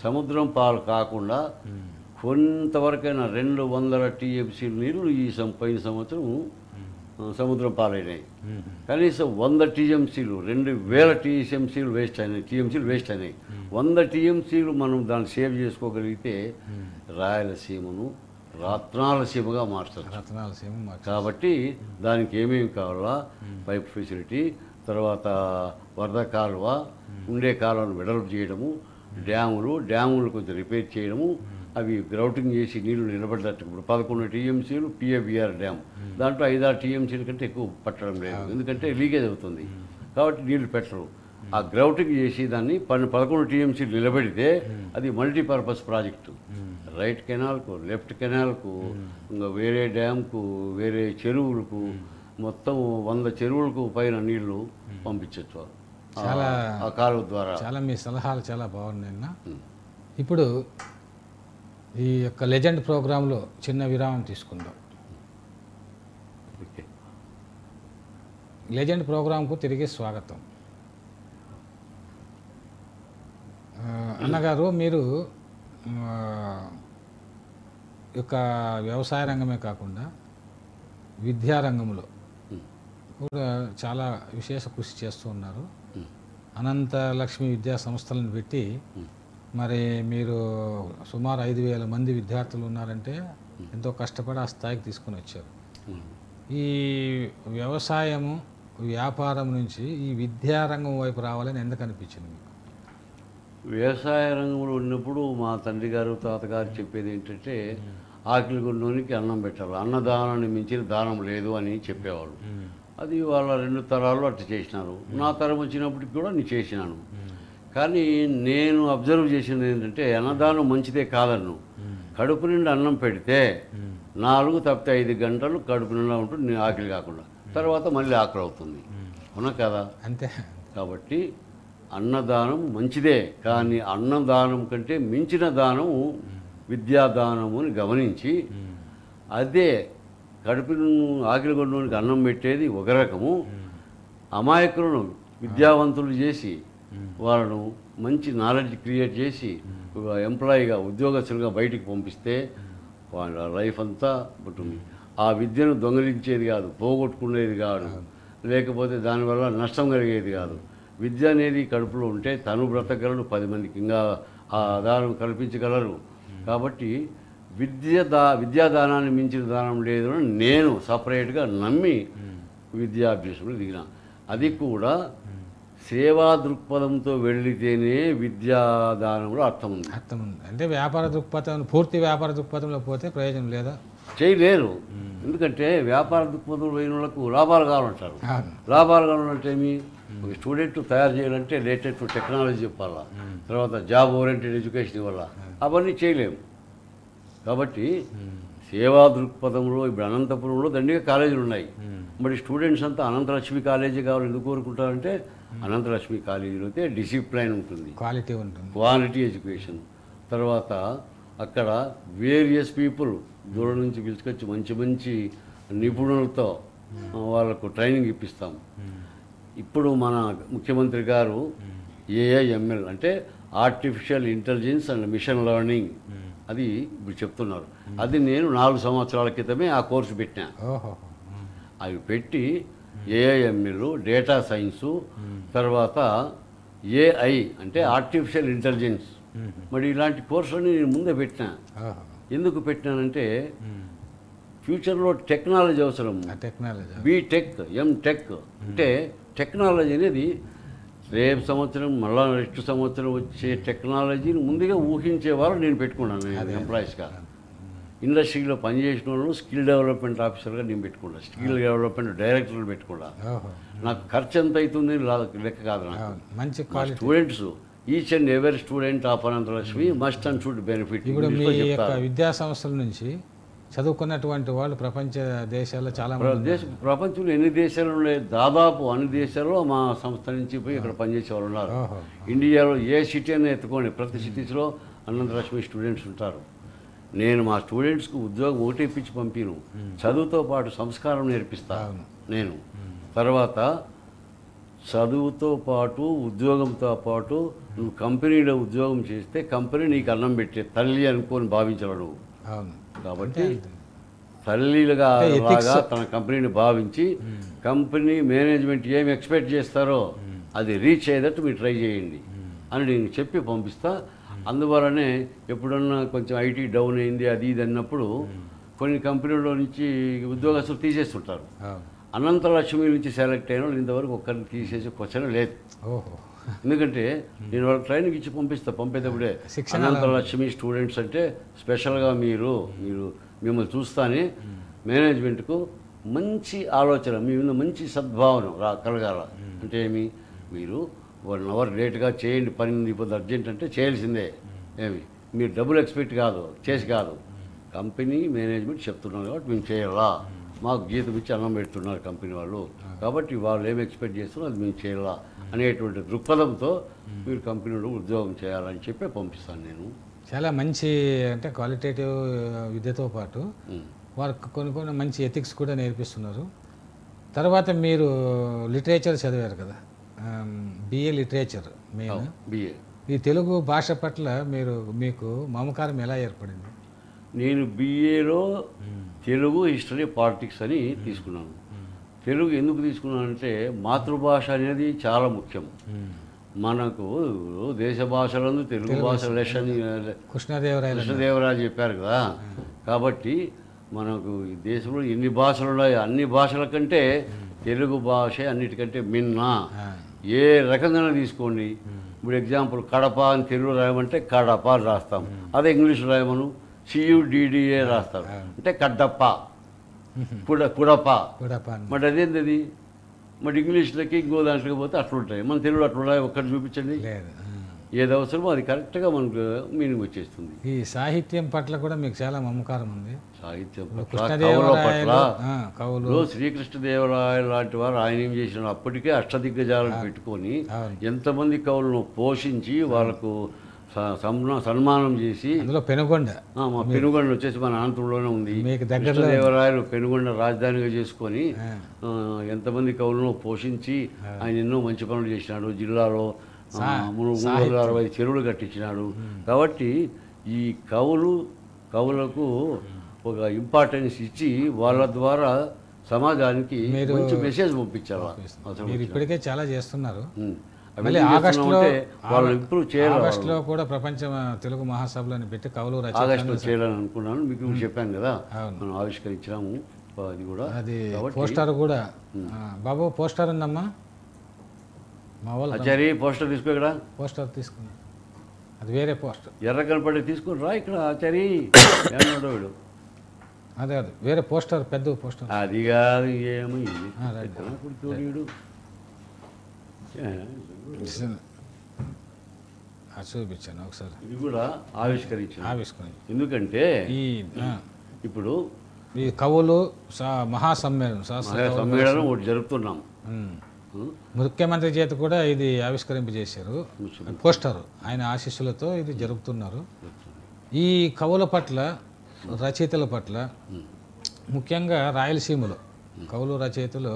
సముద్రం పాలు కాకుండా కొంతవరకైనా 200 TMC నీళ్లు ఈ పోయిన సంవత్సరం సముద్రం పాలైనాయి. కనీసం 100 TMCలు 2000 TMCలు వేస్ట్ అయినాయి. 100 TMCలు మనం దాన్ని సేవ్ చేసుకోగలిగితే రాయలసీమను రత్నాలసీమగా మార్చచ్చు. కాబట్టి దానికి ఏమేమి కావాలా, పైప్ ఫెసిలిటీ, తర్వాత వరద కాలువ, ఉండే కాలువను వెడల్పు చేయడము, డ్యాములు కొంచెం రిపేర్ చేయడము, అవి గ్రౌటింగ్ చేసి నీళ్లు నిలబడ్డట్టు ఇప్పుడు 11 టీఎంసీలు పిఏబిఆర్ డ్యామ్ దాంట్లో 5-6 టీఎంసీల కంటే ఎక్కువ పట్టడం లేదు, ఎందుకంటే లీకేజ్ అవుతుంది కాబట్టి నీళ్లు పెట్టరు. ఆ గ్రౌటింగ్ చేసి దాన్ని 11 టీఎంసీలు నిలబెడితే అది మల్టీపర్పస్ ప్రాజెక్టు. రైట్ కెనాల్కు, లెఫ్ట్ కెనాల్కు, ఇంకా వేరే డ్యామ్కు, వేరే చెరువులకు, మొత్తం 100 చెరువులకు పైన నీళ్లు పంపించవచ్చు ఆ కాలువ ద్వారా. చాలా మీ సలహాలు చాలా బాగున్నాయి అన్న. ఇప్పుడు ఈ యొక్క లెజెండ్ ప్రోగ్రాంలో చిన్న విరామం తీసుకుందాం. ఓకే, లెజెండ్ ప్రోగ్రాంకు తిరిగి స్వాగతం. అన్నగారు, మీరు యొక్క వ్యవసాయ రంగమే కాకుండా విద్యారంగంలో కూడా చాలా విశేష కృషి చేస్తూ ఉన్నారు. అనంత లక్ష్మి విద్యా సంస్థలను పెట్టి మరి మీరు సుమారు 5,000 మంది విద్యార్థులు ఉన్నారంటే ఎంతో కష్టపడి ఆ స్థాయికి తీసుకుని వచ్చారు. ఈ వ్యవసాయము, వ్యాపారం నుంచి ఈ విద్యారంగం వైపు రావాలని ఎందుకు అనిపించింది మీకు? వ్యవసాయ రంగంలో ఉన్నప్పుడు మా తండ్రి గారు, తాతగారు చెప్పేది ఏంటంటే ఆకలి కొన్నోనికి అన్నం పెట్టాలి, అన్నదానాన్ని మించిన దానం లేదు అని చెప్పేవాళ్ళు. అది వాళ్ళ 2 తరాలు అట్లా చేసినారు. నా తరం వచ్చినప్పటికి కూడా నేను చేసినాను. కానీ నేను అబ్జర్వ్ చేసినది ఏంటంటే అన్నదానం మంచిదే కాదన్ను. కడుపు నిండా అన్నం పెడితే 4 తప్పితే 5 గంటలు కడుపు నిండా ఉంటుంది, ఆకలి కాకుండా. తర్వాత మళ్ళీ ఆకలి అవుతుంది, అవునా కదా? అంతే. కాబట్టి అన్నదానం మంచిదే, కానీ అన్నదానం కంటే మించిన దానం విద్యాదానము అని గమనించి అదే కడుపును ఆకలి కొన్నోనికి అన్నం పెట్టేది ఒక రకము, అమాయకులను విద్యావంతులు చేసి వాళ్ళను మంచి నాలెడ్జ్ క్రియేట్ చేసి ఎంప్లాయీగా, ఉద్యోగస్తులుగా బయటికి పంపిస్తే వాళ్ళ లైఫ్ అంతా ఉంటుంది. ఆ విద్యను దొంగలించేది కాదు, పోగొట్టుకునేది కాదు, లేకపోతే దానివల్ల నష్టం కలిగేది కాదు. విద్య అనేది కడుపులో ఉంటే తను బ్రతకగలడు, 10 మందికి ఇంకా ఆ ఆధారం కల్పించగలరు. కాబట్టి విద్యాదానాన్ని మించిన దానం లేదు అని నేను సపరేట్గా నమ్మి విద్యాభ్యాసంలో దిగిన. అది కూడా సేవా దృక్పథంతో వెళ్ళితేనే విద్యాదానంలో అర్థం ఉంది. అంటే వ్యాపార దృక్పథం, పూర్తి వ్యాపార దృక్పథంలో పోతే ప్రయోజనం లేదా? చేయలేరు. ఎందుకంటే వ్యాపార దృక్పథంలో పోయిన వాళ్ళకు లాభాలు కావాలంటారు. లాభాలు కావాలంటే ఏమి? ఒక స్టూడెంట్ తయారు చేయాలంటే లేటెస్ట్ టెక్నాలజీ చెప్పాలా, తర్వాత జాబ్ ఓరియంటెడ్ ఎడ్యుకేషన్ ఇవ్వాలా, అవన్నీ చేయలేము. కాబట్టి సేవా దృక్పథంలో ఇప్పుడు అనంతపురంలో దండిగా కాలేజీలు ఉన్నాయి. మరి స్టూడెంట్స్ అంతా అనంతలక్ష్మి కాలేజీ కావాలి ఎందుకు కోరుకుంటారంటే అనంతలక్ష్మి కాలేజీలో అయితే డిసిప్లైన్ ఉంటుంది, క్వాలిటీ ఉంటుంది, క్వాలిటీ ఎడ్యుకేషన్. తర్వాత అక్కడ వేరియస్ పీపుల్ దూరం నుంచి పిలుచుకొచ్చి మంచి మంచి నిపుణులతో వాళ్ళకు ట్రైనింగ్ ఇప్పిస్తాం. ఇప్పుడు మన ముఖ్యమంత్రి గారు ఏఐఎంఎల్ అంటే artificial intelligence and machine learning అది ఇప్పుడు చెప్తున్నారు. అది నేను 4 సంవత్సరాల క్రితమే ఆ కోర్సు పెట్టినా. అవి పెట్టి ఏఐఎంఎల్, డేటా సైన్సు, తర్వాత ఏఐ అంటే ఆర్టిఫిషియల్ ఇంటెలిజెన్స్, మరి ఇలాంటి కోర్సుని నేను ముందే పెట్టినా. ఎందుకు పెట్టినానంటే ఫ్యూచర్లో టెక్నాలజీ అవసరం. బీటెక్, ఎంటెక్ అంటే టెక్నాలజీ అనేది రేపు సంవత్సరం మళ్ళా నెక్స్ట్ సంవత్సరం వచ్చే టెక్నాలజీని ముందుగా ఊహించేవారు నేను పెట్టుకున్నాను ఎంప్లాయీస్గా. ఇండస్ట్రీలో పనిచేసిన వాళ్ళు స్కిల్ డెవలప్మెంట్ ఆఫీసర్గా నేను పెట్టుకున్నా, స్కిల్ డెవలప్మెంట్ డైరెక్టర్లు పెట్టుకున్నా. నాకు ఖర్చు ఎంత అవుతుంది లెక్క కాదు నాకు. మంచి students, each and every student of Ananthalakshmi must and should benefit. ఇప్పుడు మీ యొక్క విద్యా సంస్థల నుంచి చదువుకున్నటువంటి వాళ్ళు ప్రపంచ దేశాల్లో చాలా ప్రపంచంలో ఎన్ని దేశాలు ఉన్నాయి, దాదాపు అన్ని దేశాల్లో మా సంస్థ నుంచి పోయి ఇక్కడ పనిచేసే వాళ్ళు ఉన్నారు. ఇండియాలో ఏ సిటీ అయినా ఎత్తుకోండి, ప్రతి సిటీస్లో అనంతలక్ష్మి స్టూడెంట్స్ ఉంటారు. నేను మా స్టూడెంట్స్కి ఉద్యోగం ఒకటి ఇప్పించి పంపిను, చదువుతో పాటు సంస్కారం నేర్పిస్తాను నేను. తర్వాత చదువుతో పాటు ఉద్యోగంతో పాటు నువ్వు కంపెనీలో ఉద్యోగం చేస్తే కంపెనీ నీకు అన్నం పెట్టే తల్లి అనుకొని భావించడు. కాబట్టి తల్లిగా తన కంపెనీని భావించి కంపెనీ మేనేజ్మెంట్ ఏమి ఎక్స్పెక్ట్ చేస్తారో అది రీచ్ అయ్యేటట్టు మీరు ట్రై చేయండి అని నేను చెప్పి పంపిస్తా. అందువల్లనే ఎప్పుడన్నా కొంచెం ఐటీ డౌన్ అయింది అది ఇది అన్నప్పుడు కొన్ని కంపెనీల్లో నుంచి ఉద్యోగస్తులు తీసేస్తుంటారు. అనంతలక్ష్మి నుంచి సెలెక్ట్ అయిన వాళ్ళు ఇంతవరకు ఒక్కరిని తీసేసే క్వశ్చన్ లేదు. ఎందుకంటే నేను వాళ్ళకి ట్రైనింగ్ ఇచ్చి పంపేటప్పుడే అనంతలక్ష్మి స్టూడెంట్స్ అంటే స్పెషల్గా మిమ్మల్ని చూస్తానే మేనేజ్మెంట్కు మంచి ఆలోచన మీ మీద మంచి సద్భావన కలగాల. అంటే మీరు 1 అవర్ లేట్గా చేయండి, పని ఇప్పుడు అర్జెంట్ అంటే చేయాల్సిందే. మీరు డబ్బులు ఎక్స్పెక్ట్ కాదు, కంపెనీ మేనేజ్మెంట్ చెప్తున్నారు కాబట్టి మేము చేయాలా, మాకు జీతం ఇచ్చి అన్నం పెడుతున్నారు కంపెనీ వాళ్ళు, కాబట్టి వాళ్ళు ఏమి ఎక్స్పెక్ట్ చేస్తున్నారో అది మేము చేయాలా అనేటువంటి దృక్పథంతో మీరు కంపెనీలో ఉద్యోగం చేయాలని చెప్పి పంపిస్తాను నేను. చాలా మంచి అంటే క్వాలిటేటివ్ విద్యతో పాటు వారికి కొన్ని మంచి ఎథిక్స్ కూడా నేర్పిస్తున్నారు. తర్వాత మీరు లిటరేచర్ చదివారు కదా, బిఏ లిటరేచర్ మెయిన్. బిఏ ఈ తెలుగు భాష పట్ల మీకు మమకారం ఎలా ఏర్పడింది? నేను బిఏలో తెలుగు, హిస్టరీ, పాలిటిక్స్ అని తీసుకున్నాను. తెలుగు ఎందుకు తీసుకున్నానంటే మాతృభాష అనేది చాలా ముఖ్యం మనకు. దేశ భాషలందు తెలుగు భాష లెస్సని కృష్ణదేవరాయలు చెప్పారు కదా. కాబట్టి మనకు ఈ దేశంలో ఎన్ని భాషలు ఉన్నాయో అన్ని భాషల కంటే తెలుగు భాష అన్నిటికంటే మిన్న. ఏ రకంగా తీసుకోండి, ఇప్పుడు ఎగ్జాంపుల్ కడప అని తెలుగు రాయమంటే కడప అని రాస్తాం, అదే ఇంగ్లీష్ రాయమను CUDDA రాస్తారు అంటే కడ్డప్ప, కుడప. మరి అదేంటది, మరి ఇంగ్లీష్లకి ఇంకో దాంట్లోకి పోతే అట్లుంటాయి, మన తెలుగు అట్లుంటాయి. ఒక్కటి చూపించండి, ఏది అవసరమో అది కరెక్ట్గా మనకు మీనింగ్ వచ్చేస్తుంది. ఈ సాహిత్యం పట్ల కూడా మీకు చాలా మమకారం ఉంది. సాహిత్యం పట్ల శ్రీకృష్ణదేవరాయలు లాంటి వారు ఆయన ఏం చేసిన అప్పటికే అష్టదిగ్గజాలను పెట్టుకొని ఎంతమంది కవులను పోషించి వాళ్ళకు సన్మానం చేసి, అందులో పెనుగొండ, మా పెనుగొండ వచ్చేసి మన అనంతపురంలోనే ఉంది. కృష్ణదేవరాయలు పెనుగొండ రాజధానిగా చేసుకొని ఎంతమంది కవులను పోషించి ఆయన ఎన్నో మంచి పనులు చేసినాడు. జిల్లాలో 360 చెరువులు కట్టించినాడు. కాబట్టి ఈ కవులకు ఒక ఇంపార్టెన్స్ ఇచ్చి వాళ్ళ ద్వారా సమాజానికి మంచి మెసేజ్ పంపించాలి. ఇప్పటికే చాలా చేస్తున్నారు. వాళ్ళు ఇంప్రూవ్ చేయాలి. ఆగస్టులో కూడా ప్రపంచ తెలుగు మహాసభలను పెట్టి కవులు ఆగస్టులో చేయాలని అనుకున్నాను. మీకు చెప్పాను కదా, మనం ఆవిష్కరించినాము. అది కూడా అది పోస్టర్ కూడా బాబు పోస్టర్ ఉందమ్మా మా వాళ్ళు. ఆచారి పోస్టర్ తీసుకో, ఇక్కడ పోస్టర్ తీసుకున్నా, అది వేరే పోస్టర్ ఎర్ర కనపడి తీసుకుని రా ఇక్కడ. ఆచారి ఏమన్నాడు, అదే వేరే పోస్టర్, పెద్ద పోస్టర్. అది కాదు, ఏమో చూపించాను ఒకసారి. ఇది కూడా ఆవిష్కరించాను. ఎందుకంటే ఇప్పుడు ఈ కవులు మహాసమ్మేళనం ఒకటి జరుపుతున్నాం. ముఖ్యమంత్రి చేత కూడా ఇది ఆవిష్కరింపజేశారు, పోస్టర్. ఆయన ఆశీస్సులతో ఇది జరుపుతున్నారు. ఈ కవుల పట్ల, రచయితల పట్ల, ముఖ్యంగా రాయలసీమలో కవులు రచయితలు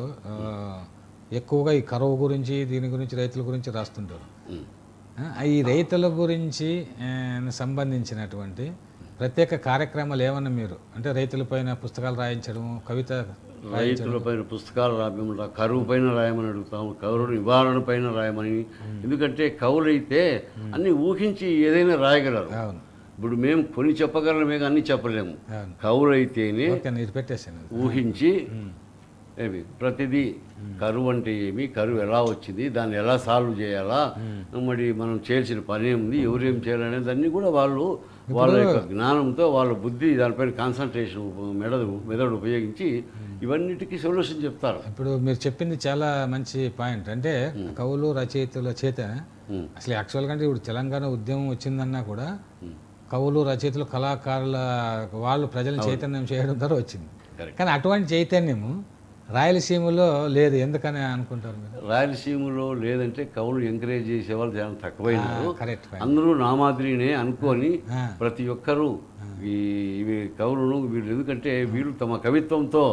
ఎక్కువగా ఈ కరువు గురించి, దీని గురించి, రైతుల గురించి రాస్తుంటారు. ఈ రైతుల గురించి సంబంధించినటువంటి ప్రత్యేక కార్యక్రమాలు ఏమన్నా మీరు అంటే రైతులపైన పుస్తకాలు రాయించడం, కవిత రైతులపైన పుస్తకాలు రాయమని, కరువు పైన రాయమని అడుగుతాము, కరువు నివారణ పైన రాయమని. ఎందుకంటే కవులైతే అన్ని ఊహించి ఏదైనా రాయగలరు. ఇప్పుడు మేము కొన్ని చెప్పగలమే కానీ అన్ని చెప్పలేము. కవులైతేనే ఊహించి ప్రతిదీ కరువు అంటే ఏమి, కరువు ఎలా వచ్చింది, దాన్ని ఎలా సాల్వ్ చేయాలా, మరి మనం చేయాల్సిన పని ఏముంది, ఎవరేం చేయాలనేది అన్నీ కూడా వాళ్ళు వాళ్ళ యొక్క జ్ఞానంతో, వాళ్ళ బుద్ధి దానిపైన కాన్సన్ట్రేషన్ మెదడు ఉపయోగించి ఇవన్నిటికీ సొల్యూషన్ చెప్తారు. ఇప్పుడు మీరు చెప్పింది చాలా మంచి పాయింట్. అంటే కవులు రచయితల చేత అసలు యాక్చువల్గా అంటే ఇప్పుడు తెలంగాణ ఉద్యమం వచ్చిందన్నా కూడా కవులు రచయితలు కళాకారుల వాళ్ళు ప్రజలను చైతన్యం చేయడం ద్వారా వచ్చింది. కానీ అటువంటి చైతన్యము రాయలసీమలో లేదు, ఎందుకని అనుకుంటారు మీరు? రాయలసీమలో లేదంటే కవులు ఎంకరేజ్ చేసేవాళ్ళు చాలా తక్కువైనారు. అందరూ నా మాదిరినే అనుకొని ప్రతి ఒక్కరూ ఇవి కవులను వీళ్ళు, ఎందుకంటే వీళ్ళు తమ కవిత్వంతో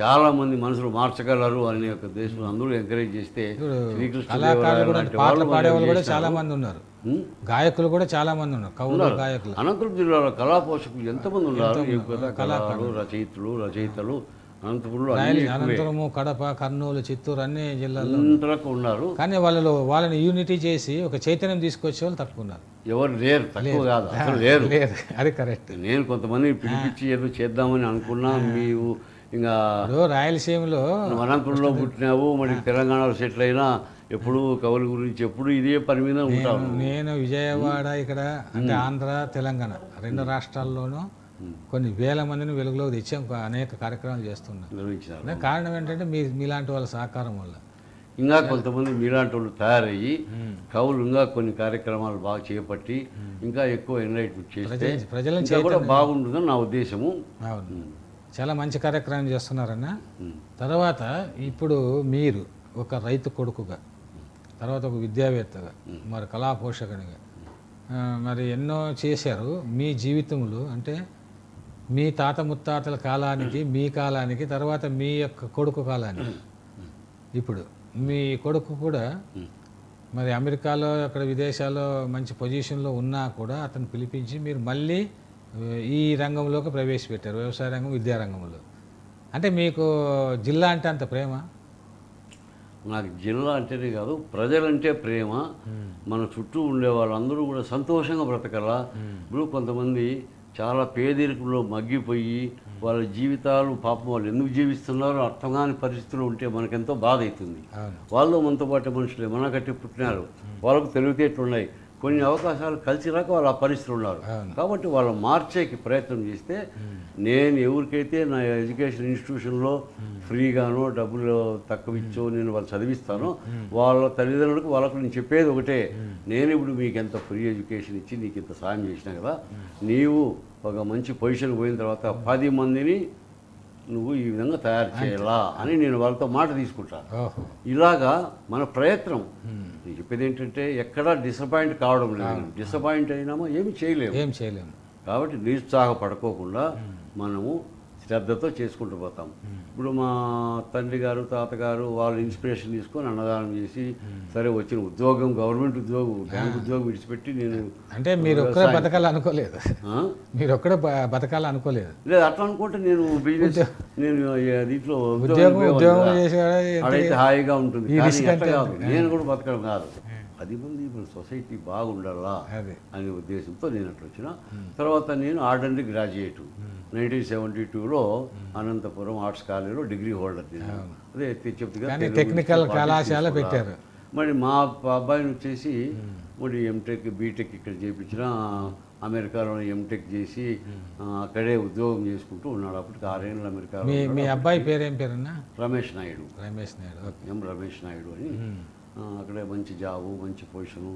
చాలా మంది మనసులు మార్చగలరు అనే ఒక దేశం అందరూ ఎంకరేజ్ చేస్తే చాలా మంది ఉన్నారు, గాయకులు కూడా చాలా మంది ఉన్నారు, కవులు గాయకులు. అనంతపురం జిల్లాలో కళా పోషకులు ఎంతమంది ఉన్నారు, కళాకారులు, రచయితలు అనంతపురము, కడప, కర్నూలు, చిత్తూరు అన్ని జిల్లాల్లో ఉన్నారు. కానీ వాళ్ళని యూనిటీ చేసి ఒక చైతన్యం తీసుకొచ్చే వాళ్ళు తక్కువ ఉన్నారు. ఎవరు లేరు, తక్కువ కాదు, అసలు లేరు. అది కరెక్ట్. నేను కొంతమంది పిలిపించి ఏదో చేద్దామని అనుకున్నా. ఇంకా ఇప్పుడు రాయలసీమలో నువ్వు అనంతపురంలో పుట్టినావు, మరి తెలంగాణలో సెటిల్ అయినా ఎప్పుడు కవుల గురించి ఎప్పుడు ఇదే పని మీద ఉంటావు. నేను విజయవాడ ఇక్కడ అంటే ఆంధ్ర తెలంగాణ రెండు రాష్ట్రాల్లోనూ కొన్ని వేల మందిని వెలుగులోకి తెచ్చాం, అనేక కార్యక్రమాలు చేస్తున్నాం. నిర్వహించినారు. దానికి కారణం ఏంటంటే మీలాంటి వాళ్ళ సహకారం వల్ల. ఇంకా కొంతమంది మీలాంటి వాళ్ళు తయారయ్యి కవులు ఇంకా కొన్ని కార్యక్రమాలు బాగా చేపట్టి ఇంకా ఎక్కువ ఎన్లైట్మెంట్ చేస్తే ప్రజలను ఇంకా కూడా బాగుంటుందని నా ఉద్దేశము. అవును, చాలా మంచి కార్యక్రమం చేస్తున్నారన్న. తర్వాత ఇప్పుడు మీరు ఒక రైతు కొడుకుగా, తర్వాత ఒక విద్యావేత్తగా, మరి కళా పోషకునిగా మరి ఎన్నో చేశారు మీ జీవితంలో. అంటే మీ తాత ముత్తాతల కాలానికి, మీ కాలానికి, తర్వాత మీ యొక్క కొడుకు కాలానికి. ఇప్పుడు మీ కొడుకు కూడా మరి అమెరికాలో అక్కడ విదేశాల్లో మంచి పొజిషన్లో ఉన్నా కూడా అతను పిలిపించి మీరు మళ్ళీ ఈ రంగంలోకి ప్రవేశపెట్టారు, వ్యవసాయ రంగం, విద్యారంగంలో. అంటే మీకు జిల్లా అంటే అంత ప్రేమ? నాకు జిల్లా అంటేనే కాదు, ప్రజలంటే ప్రేమ. మన చుట్టూ ఉండే వాళ్ళందరూ కూడా సంతోషంగా బ్రతకాలా. ఇప్పుడు కొంతమంది చాలా పేదరికంలో మగ్గిపోయి వాళ్ళ జీవితాలు పాపం వాళ్ళు ఎందుకు జీవిస్తున్నారో అర్థం కాని పరిస్థితులు ఉంటే మనకెంతో బాధ అవుతుంది. వాళ్ళు మనతో పాటు మనుషులే, మన కట్టి పుట్టినారు, వాళ్ళకు తెలివితేటలు ఉన్నాయి, కొన్ని అవకాశాలు కలిసి రాక వాళ్ళు ఆ పరిస్థితులు ఉన్నారు. కాబట్టి వాళ్ళు మార్చేకి ప్రయత్నం చేస్తే నేను ఎవరికైతే నా ఎడ్యుకేషన్ ఇన్స్టిట్యూషన్లో ఫ్రీగానో డబ్బులు తక్కువ ఇచ్చో నేను వాళ్ళు చదివిస్తానో వాళ్ళ తల్లిదండ్రులకు వాళ్ళకు నేను చెప్పేది ఒకటే, నేను ఇప్పుడు మీకు ఎంత ఫ్రీ ఎడ్యుకేషన్ ఇచ్చి నీకు ఇంత సాయం చేసినా కదా, నీవు ఒక మంచి పొజిషన్ పోయిన తర్వాత 10 మందిని నువ్వు ఈ విధంగా తయారు చేయాలా అని నేను వాళ్ళతో మాట తీసుకుంటాను. ఇలాగా మన ప్రయత్నం. నేను చెప్పేది ఏంటంటే ఎక్కడా డిసప్పాయింట్ కావడం లేదు. డిసప్పాయింట్ అయినామో ఏమి చేయలేము. కాబట్టి నిరుత్సాహపడుకోకుండా మనము శ్రద్ధతో చేసుకుంటూ పోతాం. ఇప్పుడు మా తండ్రి గారు, తాతగారు వాళ్ళు ఇన్స్పిరేషన్ తీసుకొని అన్నదానం చేసి సరే వచ్చిన ఉద్యోగం, గవర్నమెంట్ ఉద్యోగం, బ్యాంక్ ఉద్యోగం విడిచిపెట్టి నేను అంటే మీరు ఒక్కడే బతకాలనుకోలేదు, మీరు ఒక్కడే బతకాలనుకోలేదు. లేదు, అట్లా అనుకుంటే నేను బిజినెస్ నేను దీంట్లో ఉద్యోగం అడైతే హాయిగా ఉంటుంది. కానీ అట్లా కాదు, నేను కూడా బతకడం కాదు, 10 మంది ఇప్పుడు సొసైటీ బాగుండాలా అనే ఉద్దేశంతో నేను అట్లా వచ్చిన. తర్వాత నేను ఆర్డినరీ గ్రాడ్యుయేట్ 1972లో అనంతపురం ఆర్ట్స్ కాలేజీలో డిగ్రీ హోల్డర్. నేను అదే చెప్తుగా టెక్నికల్ కళాశాల పెట్టారు. మరి మా అబ్బాయిని వచ్చేసి మరి ఎంటెక్ బీటెక్ ఇక్కడ చేయించిన, అమెరికాలో ఎంటెక్ చేసి అక్కడే ఉద్యోగం చేసుకుంటూ ఉన్నాడు. అప్పటికి 6 ఏళ్ళు అమెరికాలో. మీ అబ్బాయి పేరేం పేరన్నా? రమేష్ నాయుడు. ఎం రమేష్ నాయుడు అని అక్కడే మంచి జాబు, మంచి పొజిషను.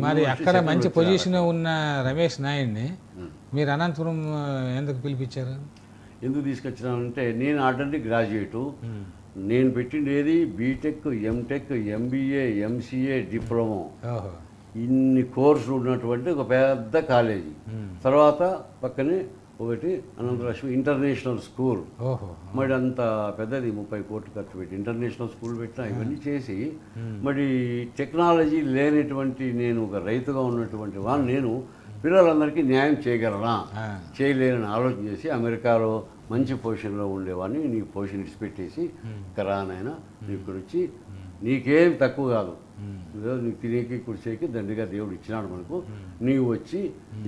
మరి అక్కడ మంచి పొజిషన్ ఉన్న రమేష్ నాయుడిని మీరు అనంతపురం ఎందుకు పిలిపించారు? ఎందుకు తీసుకొచ్చినానంటే నేను ఆల్రెడీ గ్రాడ్యుయేటు, నేను పెట్టిండేది BTech, MTech, MBA, MCA, diploma, ఇన్ని కోర్సులు ఉన్నటువంటి ఒక పెద్ద కాలేజీ. తర్వాత పక్కనే ఒకటి అనంతలక్ష్మి ఇంటర్నేషనల్ స్కూల్. మరి అంత పెద్దది 30 కోట్లు ఖర్చు పెట్టి ఇంటర్నేషనల్ స్కూల్ పెట్టినా. ఇవన్నీ చేసి మరి టెక్నాలజీ లేనటువంటి నేను ఒక రైతుగా ఉన్నటువంటి వాళ్ళు నేను పిల్లలందరికీ న్యాయం చేయగలనా, చేయలేనని ఆలోచన చేసి అమెరికాలో మంచి పొజిషన్లో ఉండేవాడిని నీ పొజిషన్ ఇచ్చిపెట్టేసి కరానైనా ఇక్కడ వచ్చి నీకేం తక్కువ కాదు, నీకు తినేకి కుర్చేకి దండిగా దేవుడు ఇచ్చినాడు మనకు, నీవు వచ్చి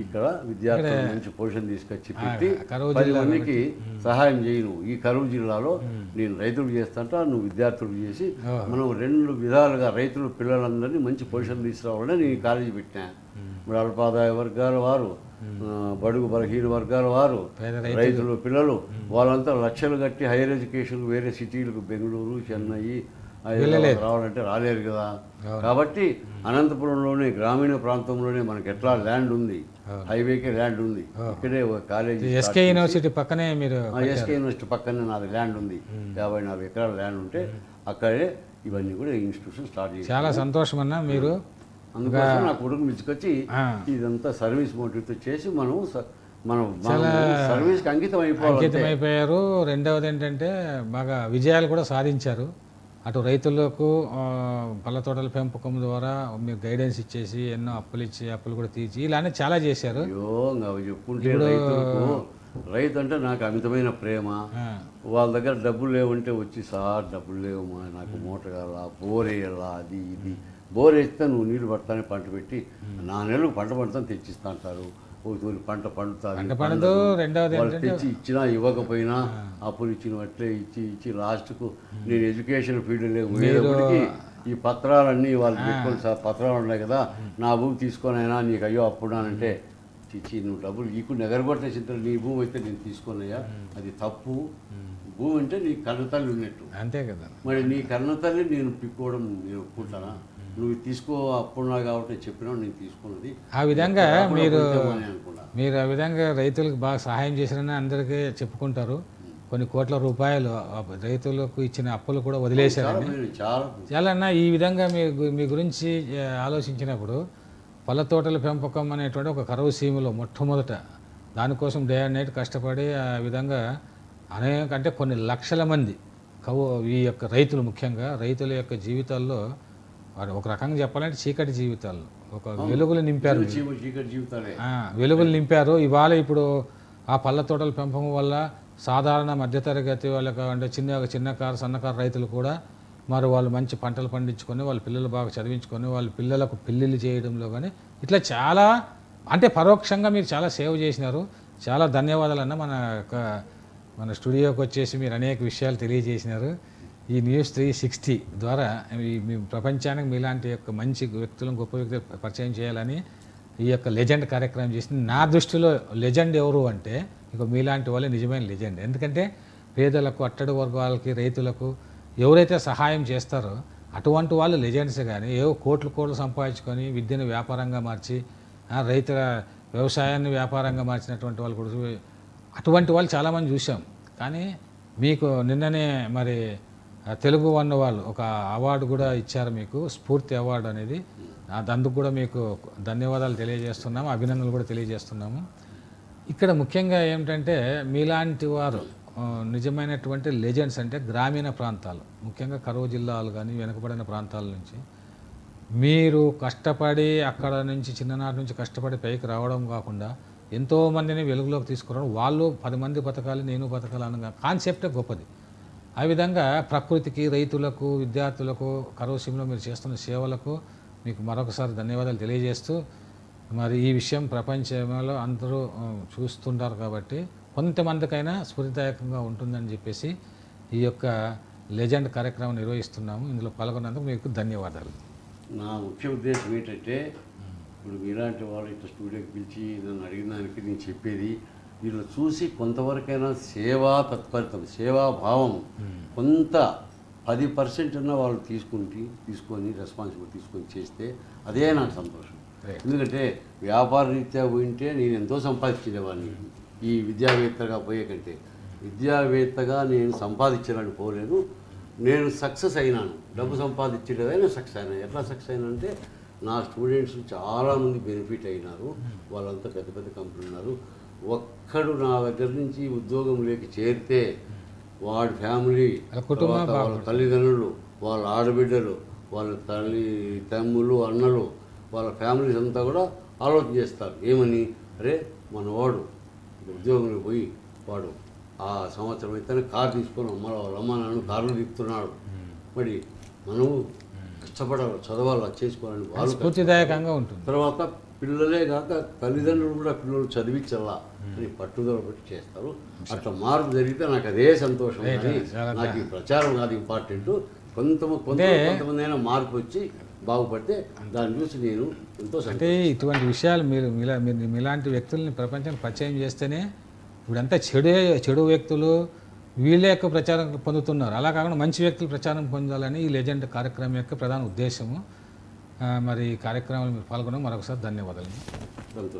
ఇక్కడ విద్యార్థులు మంచి పొజిషన్ తీసుకొచ్చి పెట్టి 10 మందికి సహాయం చేయి. నువ్వు ఈ కరువు జిల్లాలో నేను రైతులు చేస్తాంట, నువ్వు విద్యార్థులు చేసి మనం 2 విధాలుగా రైతులు పిల్లలందరినీ మంచి పొజిషన్ తీసుకురావాలని నేను కాలేజీ పెట్టినా. ఇప్పుడు అల్పాదాయ వర్గాల వారు, బడుగు బలహీన వర్గాల వారు, రైతులు పిల్లలు వాళ్ళంతా లక్షలు కట్టి హైయర్ ఎడ్యుకేషన్ వేరే సిటీలకు బెంగళూరు, చెన్నై రావాలంటే రాలేరు కదా. కాబట్టి అనంతపురంలోనే గ్రామీణ ప్రాంతంలోనే మనకి ఎట్లా ల్యాండ్ ఉంది, హైవేకే ల్యాండ్ ఉంది, ఇక్కడే ఒక కాలేజీ ఎస్కే యూనివర్సిటీ పక్కనే మీరు ఎస్కే యూనివర్సిటీ పక్కనే నాది ల్యాండ్ ఉంది, 54 ఎకరాల ల్యాండ్ ఉంటే అక్కడే ఇవన్నీ కూడా ఇన్స్టిట్యూషన్ స్టార్ట్ చేసి చాలా సంతోషం అన్న. మీరు అందుకోసం నా కొడుకు మించుకొచ్చి ఇదంతా సర్వీస్ మోటివ్తో చేసి మనం సర్వీస్కి అంకితం అయిపోయారు. రెండవది ఏంటంటే బాగా విజయాలు కూడా సాధించారు. అటు రైతులకు పళ్ళ తోటల పెంపకం ద్వారా మీరు గైడెన్స్ ఇచ్చేసి ఎన్నో అప్పులు ఇచ్చి అప్పులు కూడా తీర్చి ఇలానే చాలా చేశారు. చెప్పుకుంటే రైతు అంటే నాకు అమితమైన ప్రేమ. వాళ్ళ దగ్గర డబ్బులు లేవంటే వచ్చి సార్ డబ్బులు లేవు నాకు మోటార్ కావాలా, బోర్ వేయాలా, అది ఇది. బోర్ వేస్తే నువ్వు నీళ్ళు పడతానే పంట పెట్టి 4 నెలలకు పంట పడతాను తెచ్చిస్తా అంటారు. ఒక తూరి పంట పండుతుంది పంట పండుదు. రెండవది వాళ్ళు ఏంటంటే తెచ్చి ఇచ్చినా ఇవ్వకపోయినా అప్పులు ఇచ్చినట్లే ఇచ్చి లాస్ట్కు నేను ఎడ్యుకేషన్ ఫీల్డ్లో పోయేటప్పటికి ఈ పత్రాలన్నీ వాళ్ళు పెట్టుకొని సార్ పత్రాలు ఉన్నాయి కదా నా భూమి తీసుకొనైనా నీకు అయ్యో అప్పుడానంటే ఇచ్చి నువ్వు డబ్బులు నీకు నెగరగొట్టేసిన నీ భూమి అయితే నేను తీసుకున్నాయా అది తప్పు. భూమి అంటే నీ కన్నతల్లి ఉన్నట్టు, అంతే కదా. మరి నీ కన్నతల్లి నేను పిక్కోవడం నేను ఒప్పుకుంటానా? నువ్వు తీసుకో అప్పుడున్నా కాబట్టి చెప్పినా నేను తీసుకున్నది ఆ విధంగా మీరు అనుకున్నా. మీరు ఆ విధంగా రైతులకు బాగా సహాయం చేశారని అందరికీ చెప్పుకుంటారు. కొన్ని కోట్ల రూపాయలు రైతులకు ఇచ్చిన అప్పులు కూడా వదిలేశారని చాలా చాలా అన్న. ఈ విధంగా మీ గురించి ఆలోచించినప్పుడు పళ్ళ తోటల పెంపకం అనేటువంటి ఒక కరువు సీమలో మొట్టమొదట దానికోసం డే అండ్ నైట్ కష్టపడి ఆ విధంగా అంటే కొన్ని లక్షల మంది ఈ యొక్క రైతులు, ముఖ్యంగా రైతుల యొక్క జీవితాల్లో వారు ఒక రకంగా చెప్పాలంటే చీకటి జీవితాల్లో ఒక వెలుగులు నింపారు. చీకటి జీవితాలే వెలుగులు నింపారు. ఇవాళ ఇప్పుడు ఆ పళ్ళ తోటల పెంపకం వల్ల సాధారణ మధ్యతరగతి వాళ్ళకి అంటే చిన్నకారు సన్నకారు రైతులు కూడా మరి వాళ్ళు మంచి పంటలు పండించుకొని వాళ్ళ పిల్లలు బాగా చదివించుకొని వాళ్ళ పిల్లలకు పెళ్ళిళ్ళు చేయడంలో కానీ ఇట్లా చాలా అంటే పరోక్షంగా మీరు చాలా సేవ చేసినారు. చాలా ధన్యవాదాలు అన్న. మన స్టూడియోకి వచ్చేసి మీరు అనేక విషయాలు తెలియజేసినారు. ఈ న్యూస్ 360 ద్వారా మీ ప్రపంచానికి మీలాంటి యొక్క మంచి వ్యక్తులను గొప్ప వ్యక్తులు పరిచయం చేయాలని ఈ యొక్క లెజెండ్ కార్యక్రమం చేసింది. నా దృష్టిలో లెజెండ్ ఎవరు అంటే ఇక మీలాంటి వాళ్ళే నిజమైన లెజెండ్. ఎందుకంటే పేదలకు, అట్టడి వర్గాలకి, రైతులకు ఎవరైతే సహాయం చేస్తారో అటువంటి వాళ్ళు లెజెండ్స్. కానీ ఏవో కోట్లు సంపాదించుకొని విద్యను వ్యాపారంగా మార్చి రైతుల వ్యవసాయాన్ని వ్యాపారంగా మార్చినటువంటి వాళ్ళు కూడా అటువంటి వాళ్ళు చాలామంది చూసాం. కానీ మీకు నిన్ననే మరి తెలుగు వన్ వాళ్ళు ఒక అవార్డు కూడా ఇచ్చారు మీకు, స్ఫూర్తి అవార్డు అనేది. అందుకు కూడా మీకు ధన్యవాదాలు తెలియజేస్తున్నాము, అభినందనలు కూడా తెలియజేస్తున్నాము. ఇక్కడ ముఖ్యంగా ఏమిటంటే మీలాంటి వారు నిజమైనటువంటి లెజెండ్స్ అంటే గ్రామీణ ప్రాంతాలు, ముఖ్యంగా కరువు జిల్లాలు కానీ వెనుకబడిన ప్రాంతాల నుంచి మీరు కష్టపడి అక్కడ నుంచి చిన్ననాటి నుంచి కష్టపడి పైకి రావడం కాకుండా ఎంతోమందిని వెలుగులోకి తీసుకురావడం, వాళ్ళు 10 మంది బతకాలి నేను బతకాలి అన్న కాన్సెప్టే గొప్పది. ఆ విధంగా ప్రకృతికి, రైతులకు, విద్యార్థులకు, కరువు సీమలో మీరు చేస్తున్న సేవలకు మీకు మరొకసారి ధన్యవాదాలు తెలియజేస్తూ మరి ఈ విషయం ప్రపంచంలో అందరూ చూస్తుంటారు కాబట్టి కొంతమందికైనా స్ఫూర్తిదాయకంగా ఉంటుందని చెప్పేసి ఈ యొక్క లెజెండ్ కార్యక్రమం నిర్వహిస్తున్నాము. ఇందులో పాల్గొన్నందుకు మీకు ధన్యవాదాలు. నా ముఖ్య ఉద్దేశం ఏంటంటే ఇప్పుడు మీలాంటి వాళ్ళు ఇట్లా స్టూడియోకి పిలిచి నన్ను అడిగిన దానికి నేను చెప్పేది వీళ్ళు చూసి కొంతవరకైనా సేవా తత్పరతం, సేవాభావం కొంత 10% ఉన్న వాళ్ళు తీసుకొని రెస్పాన్సిబిలిటీ తీసుకొని చేస్తే అదే నాకు సంతోషం. ఎందుకంటే వ్యాపార రీత్యా పోయింటే నేను ఎంతో సంపాదించేవాడిని. ఈ విద్యావేత్తగా పోయే కంటే విద్యావేత్తగా నేను సంపాదించాలని పోలేదు. నేను సక్సెస్ అయినాను, డబ్బు సంపాదించేటదైనా సక్సెస్ అయినా. ఎట్లా సక్సెస్ అయినా అంటే నా స్టూడెంట్స్ చాలామంది బెనిఫిట్ అయినారు. వాళ్ళంతా పెద్ద పెద్ద కంపెనీలు ఉన్నారు. ఒక్కడు నా దగ్గర నుంచి ఉద్యోగంలోకి చేరితే వాడి ఫ్యామిలీ, వాళ్ళ తల్లిదండ్రులు, వాళ్ళ ఆడబిడ్డలు, వాళ్ళ తమ్ముళ్ళు, అన్నలు, వాళ్ళ ఫ్యామిలీస్ అంతా కూడా ఆలోచన చేస్తారు. ఏమని, అరే మనవాడు ఉద్యోగంలో పోయి వాడు ఆ సంవత్సరం అయితే కారు తీసుకొని వాళ్ళ అమ్మ నాన్న కారులు తిప్పుతున్నాడు. మరి మనము కష్టపడాలి, చదవాలి, చేసుకోవాలని వాళ్ళు స్ఫూర్తిదాయకంగా ఉంటుంది. తర్వాత పిల్లలే కాక తల్లిదండ్రులు కూడా పిల్లలు చదివించాలా అని పట్టుదల పెట్టి చేస్తారు. అట్లా జరిగితే నాకు అదే సంతోషం. నాకు ఈ ప్రచారం కాదు ఇంపార్టెంట్. కొంతమంది అయినా మార్పు వచ్చి బాగుపడితే దాన్ని చూసి నేను ఎంతో అంటే ఇటువంటి విషయాలు మీరు మీలాంటి వ్యక్తుల్ని ప్రపంచానికి పరిచయం చేస్తేనే ఇప్పుడంతా చెడు వ్యక్తులు వీళ్ళే యొక్క ప్రచారం పొందుతున్నారు. అలా కాకుండా మంచి వ్యక్తులు ప్రచారం పొందాలని ఈ లెజెండ్ కార్యక్రమం యొక్క ప్రధాన ఉద్దేశము. మరి ఈ కార్యక్రమాలు మీరు పాల్గొనడం మరొకసారి ధన్యవాదాలు.